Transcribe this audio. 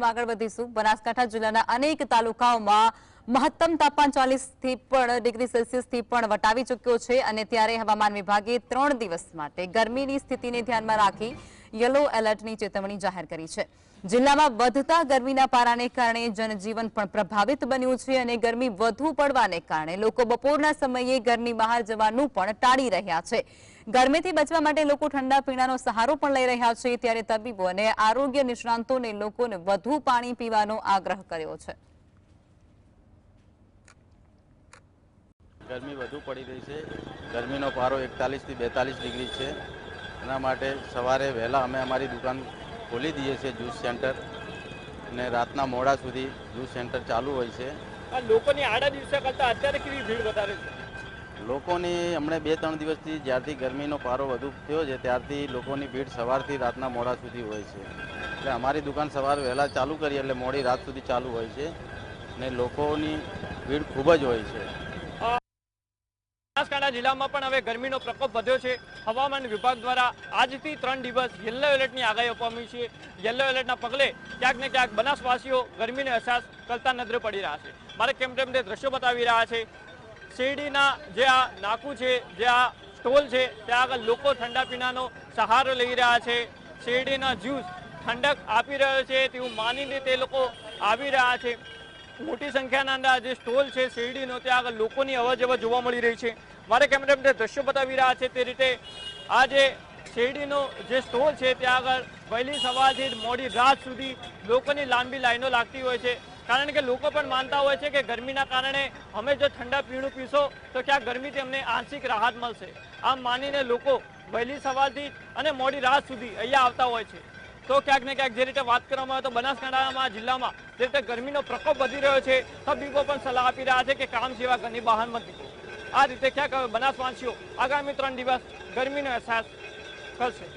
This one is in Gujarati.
આગળ વધીશું। બનાસકાંઠા જિલ્લાના અનેક તાલુકાઓમાં મહત્તમ તાપમાન 40 ડિગ્રી સેલ્સિયસથી પણ વટાવી ચૂક્યો છે અને ત્યારે હવામાન વિભાગે 3 દિવસ માટે ગરમીની સ્થિતિને ધ્યાનમાં રાખી યલો એલર્ટની ચેતવણી જાહેર કરી છે। જિલ્લામાં વધતા ગરમીના પારાને કારણે જનજીવન પણ પ્રભાવિત બન્યું છે અને ગરમી વધુ પડવાને કારણે લોકો બપોરના સમયે ઘરની બહાર જવાનું પણ ટાળી રહ્યા છે। ગરમીથી બચવા માટે લોકો ઠંડા પીણાનો સહારો પણ લઈ રહ્યા છે, ત્યારે તબીબો અને આરોગ્ય નિષ્ણાંતોને લોકોને વધુ પાણી પીવાનો આગ્રહ કર્યો છે। ગરમી વધુ પડી રહી છે। ગરમીનો પારો 41 થી 42 ડિગ્રી છે। એના માટે સવારે વહેલા અમે અમારી દુકાન ખોલી દઈએ છીએ જ્યુસ સેન્ટર, અને રાતના મોડા સુધી જ્યુસ સેન્ટર ચાલુ હોય છે। લોકોની આડા દિવસે કરતા અત્યારે કેવી ભીડ વધારે છે? લોકોની હમણાં 2-3 દિવસથી જ્યારથી ગરમીનો પારો વધુ થયો છે ત્યારથી લોકોની ભીડ સવારથી રાતના મોડા સુધી હોય છે। એટલે અમારી દુકાન સવારે વહેલા ચાલુ કરીએ એટલે મોડી રાત સુધી ચાલુ હોય છે અને લોકોની ભીડ ખૂબ જ હોય છે। બનાસકાંઠા જિલ્લામાં પણ હવે ગરમીનો પ્રકોપ વધ્યો છે। હવામાન વિભાગ દ્વારા આજથી 3 દિવસ યલો એલર્ટની આગાહી આપવામાં આવી છે। યલો એલર્ટના પગલે ક્યાંક ને ક્યાંક બનાસવાસીઓ ગરમીનો અહેસાસ કરતા નજરે પડી રહ્યા છે। મારે કેમ તે દ્રશ્યો બતાવી રહ્યા છે। શેરડીના જે આ નાકું છે, જે આ સ્ટોલ છે, ત્યાં આગળ લોકો ઠંડા પીણાનો સહારો લઈ રહ્યા છે। શેરડીના જ્યુસ ઠંડક આપી રહ્યો છે તેવું માનીને તે લોકો આવી રહ્યા છે। મોટી સંખ્યાના અંદર જે સ્ટોલ છે શેરડીનો, ત્યાં આગળ લોકોની અવરજવર જોવા મળી રહી છે। મારે કેમેરામેન જે દ્રશ્યો બતાવી રહ્યા છે તે રીતે આ જે શેરડીનો જે સ્ટોલ છે ત્યાં આગળ વહેલી સવારથી મોડી રાત સુધી લોકોની લાંબી લાઈનો લાગતી હોય છે, કારણ કે લોકો પણ માનતા હોય છે કે ગરમીના કારણે અમે જો ઠંડા પીણું પીશો તો ક્યાંક ગરમીથી અમને આંશિક રાહત મળશે। આમ માનીને લોકો વહેલી સવારથી અને મોડી રાત સુધી અહીંયા આવતા હોય છે। તો ક્યાંક ને ક્યાંક જે રીતે વાત કરવામાં આવે તો બનાસકાંઠા જિલ્લામાં જે રીતે ગરમીનો પ્રકોપ વધી રહ્યો છે, તબીબો પણ સલાહ આપી રહ્યા છે કે કામ સિવાય ઘરની બહાર મત નીકળો। આ રીતે ક્યાંક બનાસવાસીઓ આગામી 3 દિવસ ગરમીનો અહેસાસ કરશે।